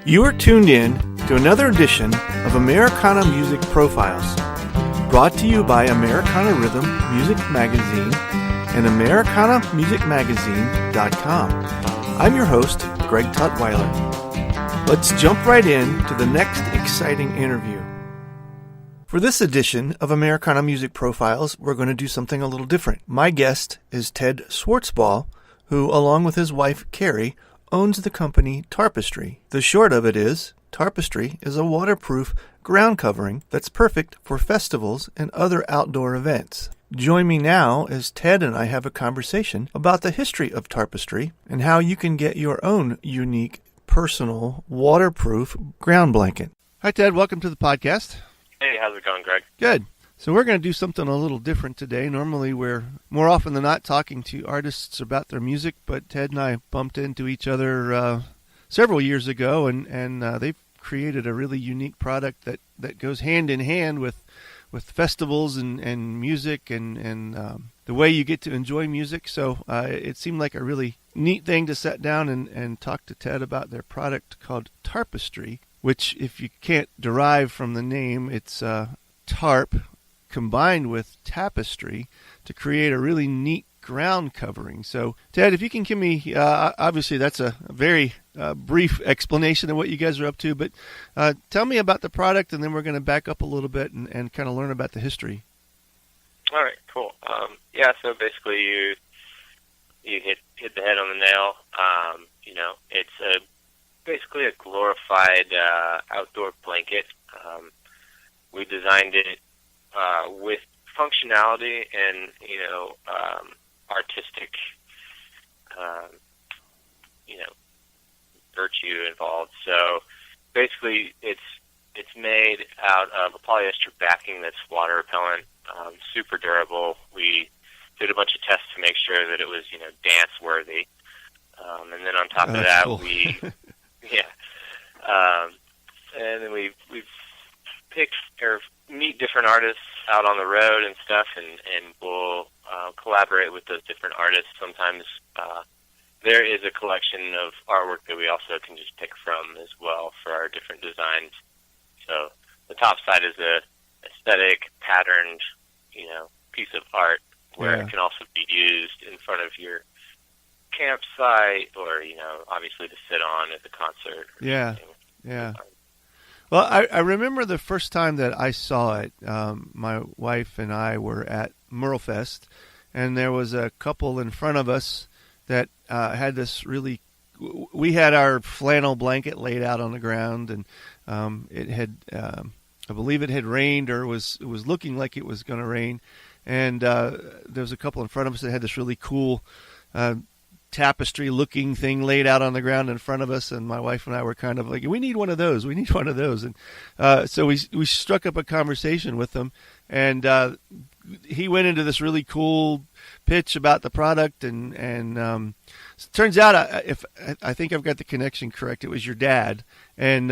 You are tuned in to another edition of Americana Music Profiles, brought to you by Americana Rhythm Music Magazine and AmericanaMusicMagazine.com. I'm your host, Greg Tutwiler. Let's jump right in to the next exciting interview. For this edition of Americana Music Profiles, we're going to do something a little different. My guest is Ted Swartzbaugh, who, along with his wife, Carrie, owns the company Tarpestry. The short of it is, Tarpestry is a waterproof ground covering that's perfect for festivals and other outdoor events. Join me now as Ted and I have a conversation about the history of Tarpestry and how you can get your own unique, personal, waterproof ground blanket. Hi, Ted. Welcome to the podcast. Hey, how's it going, Greg? Good. So we're going to do something a little different today. Normally we're more often than not talking to artists about their music, but Ted and I bumped into each other several years ago, and they've created a really unique product that goes hand in hand with festivals and music and the way you get to enjoy music. So it seemed like a really neat thing to sit down and talk to Ted about their product called Tarpestry, which, if you can't derive from the name, it's tarp combined with tapestry to create a really neat ground covering. So, Ted, if you can give me, obviously that's a very brief explanation of what you guys are up to, but tell me about the product, and then we're going to back up a little bit and kind of learn about the history. All right, cool. So basically you hit the head on the nail. It's basically a glorified outdoor blanket. We designed it with functionality and artistic virtue involved. So basically it's made out of a polyester backing that's water repellent, super durable. We did a bunch of tests to make sure that it was dance worthy, and then on top of that, cool. And then we've picked or meet different artists out on the road and stuff, and we'll collaborate with those different artists. Sometimes there is a collection of artwork that we also can just pick from as well for our different designs. So the top side is a aesthetic, patterned, piece of art where it can also be used in front of your campsite or, obviously to sit on at the concert. Yeah. Well, I remember the first time that I saw it. My wife and I were at Merlefest, and there was a couple in front of us that had this really. We had our flannel blanket laid out on the ground, and it had, I believe, it had rained, or it was looking like it was going to rain, and there was a couple in front of us that had this really cool tapestry-looking thing laid out on the ground in front of us, and my wife and I were kind of like, we need one of those, and so we struck up a conversation with them, and he went into this really cool pitch about the product, and it turns out, if I think I've got the connection correct, it was your dad, and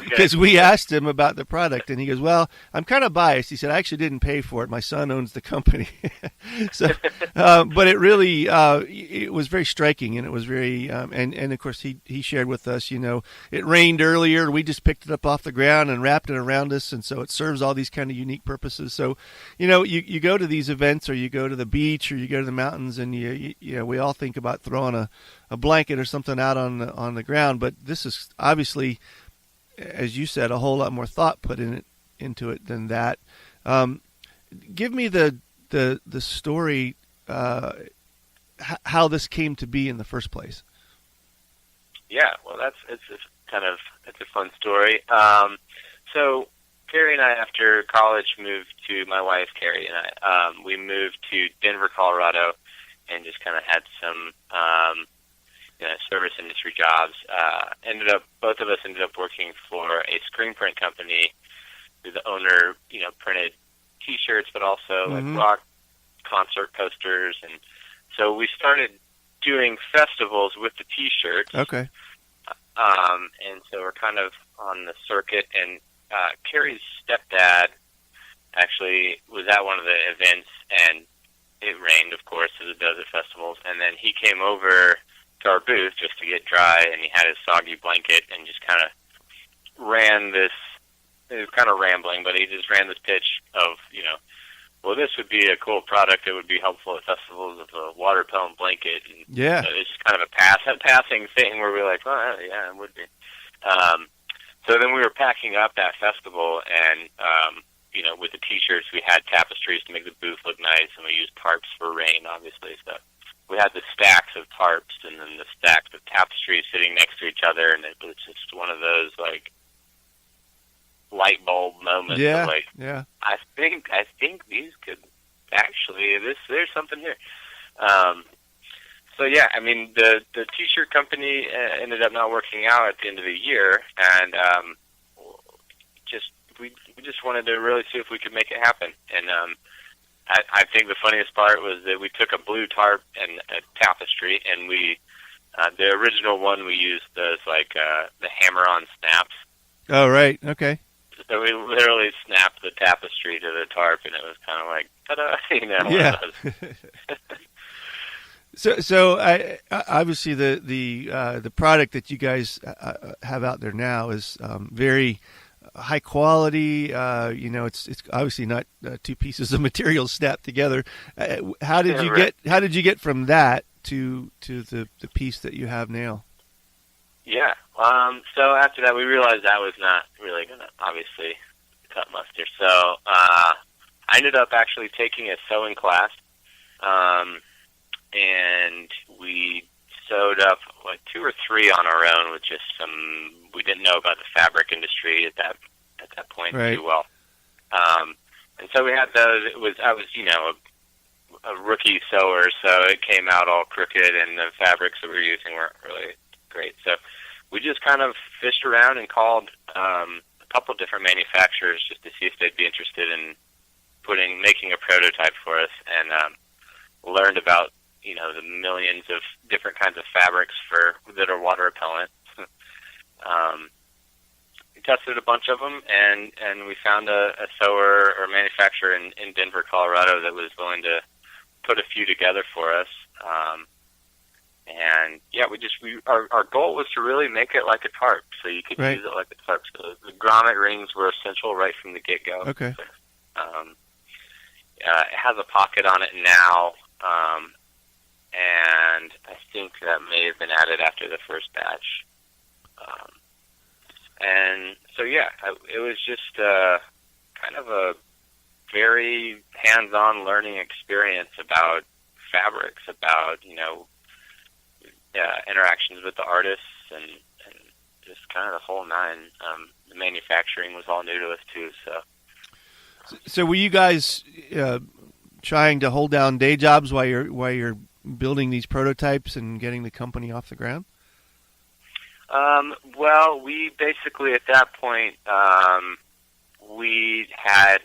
because we asked him about the product, and he goes, "Well, I'm kind of biased." He said, "I actually didn't pay for it. My son owns the company." So, but it really it was very striking, and it was very and of course he shared with us, it rained earlier. We just picked it up off the ground and wrapped it around us, and so it serves all these kind of unique purposes. So, you go to these events, or you go to the beach, or you go to the mountains, and we all think about throwing a blanket or something out on the ground, but this is obviously, as you said, a whole lot more thought put into it than that. Give me the story, how this came to be in the first place. Yeah, well, it's a fun story. So Carrie and I, after college, my wife Carrie and I, we moved to Denver, Colorado, and just kind of had some service industry jobs. Both of us ended up working for a screen print company. The owner, printed T-shirts, but also like rock concert posters, and so we started doing festivals with the T-shirts. Okay. And so we're kind of on the circuit, and Carrie's stepdad actually was at one of the events, and it rained, of course, as it does at festivals, and then he came over to our booth just to get dry, and he had his soggy blanket and just kind of ran this. It was kind of rambling, but he just ran this pitch of, well, this would be a cool product that would be helpful at festivals of a water repellent blanket. And Yeah. so it's just kind of a passing thing where we're like, well, yeah, it would be. So then we were packing up that festival, and with the T-shirts, we had tapestries to make the booth look nice, and we used tarps for rain, obviously. So we had the stacks of tarps and then the stacks of tapestries sitting next to each other, and it was just one of those like light bulb moments. Yeah. Of like, yeah. I think these could actually there's something here. So yeah, I mean the T-shirt company ended up not working out at the end of the year, and we just wanted to really see if we could make it happen. And I think the funniest part was that we took a blue tarp and a tapestry, and we the original one we used those like the hammer-on snaps. Oh, right. Okay. So we literally snapped the tapestry to the tarp, and it was kind of like, ta-da, Yeah. So obviously the product that you guys have out there now is very high quality. It's obviously not two pieces of material snapped together. How did you get from that to the piece that you have now? Yeah. So after that, we realized that was not really going to obviously cut mustard. So I ended up actually taking a sewing class, and we sewed up like 2 or 3 on our own with just some. We didn't know about the fabric industry at that point too well, and so we had those. I was a rookie sewer, so it came out all crooked, and the fabrics that we were using weren't really great. So we just kind of fished around and called a couple different manufacturers just to see if they'd be interested in making a prototype for us, and learned about the millions of different kinds of fabrics that are water repellent. We tested a bunch of them, and we found a sewer or manufacturer in Denver, Colorado that was willing to put a few together for us. And yeah, our goal was to really make it like a tarp, so you could use it like a tarp. So the grommet rings were essential right from the get-go. Okay. It has a pocket on it now, and I think that may have been added after the first batch. And so yeah, it was just kind of a very hands-on learning experience about fabrics, about interactions with the artists, and just kind of the whole nine. The manufacturing was all new to us too. So were you guys trying to hold down day jobs while you're building these prototypes and getting the company off the ground? Well, we basically at that point we kind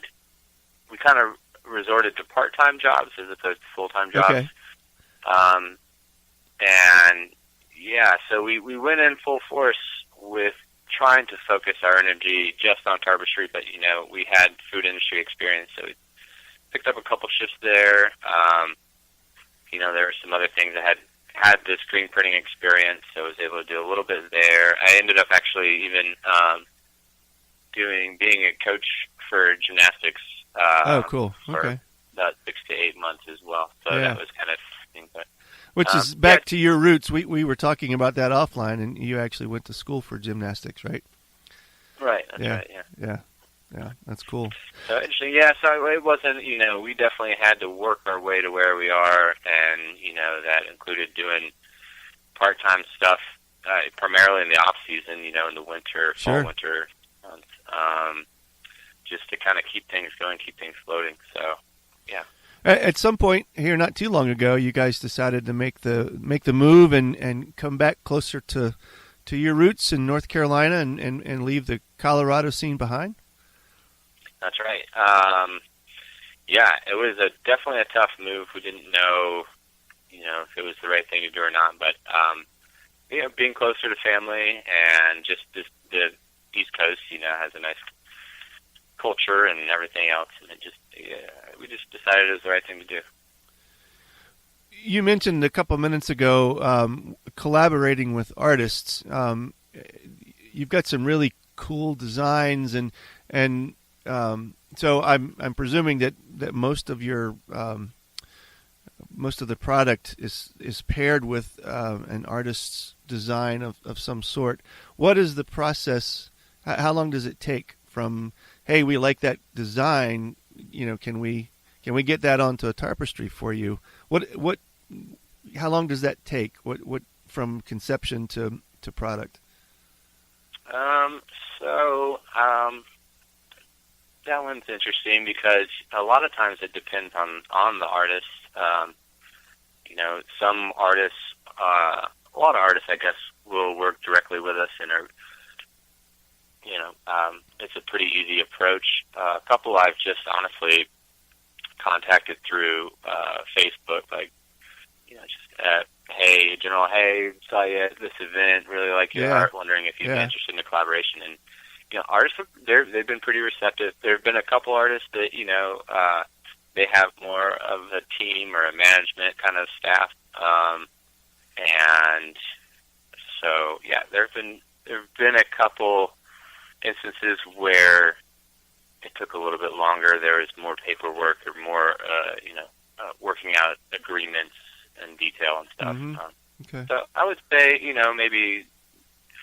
of resorted to part-time jobs as opposed to full-time jobs. Okay. And yeah, so we went in full force with trying to focus our energy just on Tarpestry, but we had food industry experience, so we picked up a couple shifts there. There were some other things. I had the screen printing experience, so I was able to do a little bit there. I ended up actually even being a coach for gymnastics. Oh, cool. Okay. For about 6 to 8 months as well. So that was kind of interesting. But which is back to your roots. We were talking about that offline, and you actually went to school for gymnastics, right? Right. That's right. Yeah. Yeah, that's cool. So interesting. Yeah. So it wasn't. We definitely had to work our way to where we are, and that included doing part-time stuff, primarily in the off season. In the winter, fall, winter months, just to kind of keep things going, keep things floating. So, yeah. At some point here, not too long ago, you guys decided to make the move and come back closer to your roots in North Carolina and leave the Colorado scene behind. That's right. Yeah, it was definitely a tough move. We didn't know, if it was the right thing to do or not. But being closer to family and just the East Coast, has a nice culture and everything else, and we just decided it was the right thing to do. You mentioned a couple minutes ago collaborating with artists. You've got some really cool designs, and so I'm presuming that most of your most of the product is paired with an artist's design of some sort. What is the process? How long does it take from, hey, we like that design, can we get that onto a Tarpestry for you? How long does that take? What from conception to product? That one's interesting because a lot of times it depends on the artist. Some artists, a lot of artists, I guess, will work directly with us and are, it's a pretty easy approach. A couple I've just honestly contacted through Facebook, like, hey, General, hey, saw you at this event, really like your art, wondering if you'd be interested in a collaboration. And, artists, they've been pretty receptive. There have been a couple artists that, they have more of a team or a management kind of staff. And so, there have been a couple instances where it took a little bit longer. There was more paperwork or more, working out agreements and detail and stuff. Mm-hmm. Okay. So I would say, maybe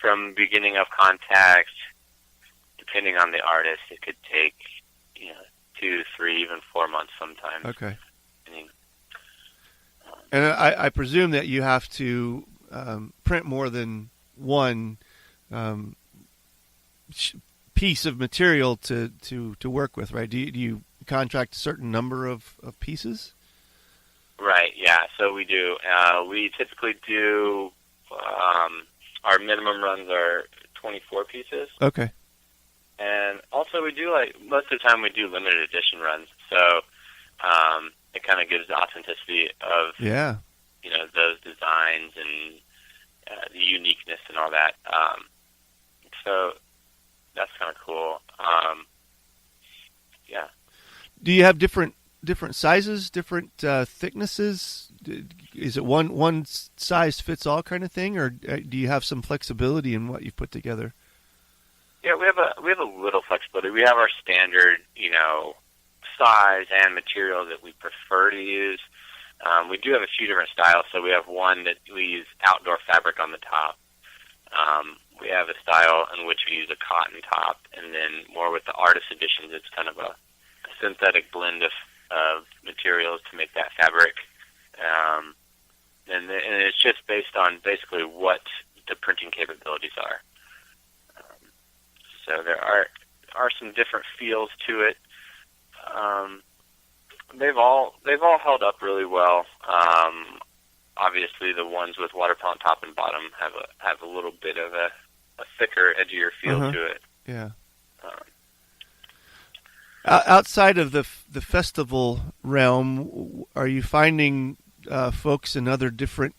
from beginning of contact, depending on the artist, it could take, 2, 3, even 4 months sometimes. Okay. And I presume that you have to print more than one piece of material to work with, right? Do you contract a certain number of pieces? Right, yeah, so we do. We typically do, our minimum runs are 24 pieces. Okay. And also we do, most of the time we do limited edition runs, so it kind of gives the authenticity of, those designs and the uniqueness and all that. So that's kind of cool. Do you have different sizes, different thicknesses? Is it one size fits all kind of thing, or do you have some flexibility in what you've put together? Yeah, we have a little flexibility. We have our standard, size and material that we prefer to use. We do have a few different styles. So we have one that we use outdoor fabric on the top. We have a style in which we use a cotton top, and then more with the artist editions, it's kind of a synthetic blend of materials to make that fabric. And it's just based on basically what the printing capabilities are. So there are some different feels to it. They've all held up really well. Obviously, the ones with water repellent top and bottom have a little bit of a thicker, edgier feel to it. Yeah. Outside of the festival realm, are you finding folks in other different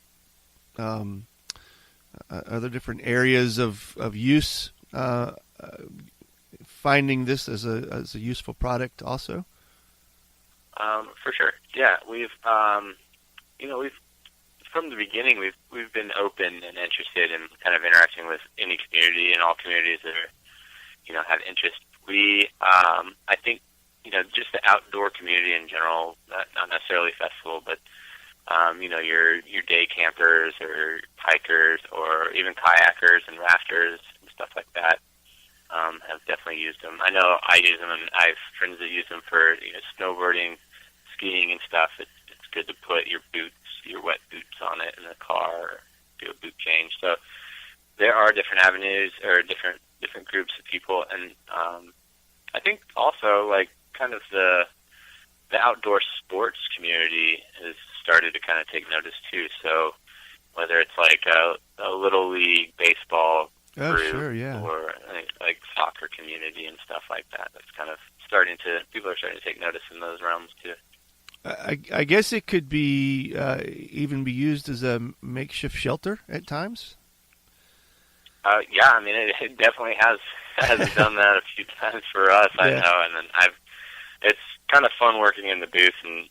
areas of use finding this as a useful product also? For sure. Yeah, we've from the beginning we've been open and interested in kind of interacting with any community and all communities that are, have interest. We, I think, just the outdoor community in general, not necessarily festival, but, your day campers or hikers or even kayakers and rafters and stuff like that, have definitely used them. I know I use them, and I have friends that use them for, snowboarding, skiing and stuff. It's good to put your wet boots on it in the car or do a boot change. So there are different avenues or different groups of people, and I think also kind of the outdoor sports community has started to kind of take notice too. So whether it's a little league baseball group or like soccer community and stuff like that, that's kind of people are starting to take notice in those realms too. I guess it could be even be used as a makeshift shelter at times. Yeah, I mean, it definitely has done that a few times for us. I know, and then it's kind of fun working in the booth, and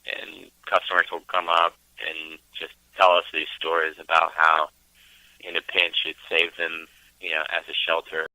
customers will come up and just tell us these stories about how in a pinch it saved them, as a shelter.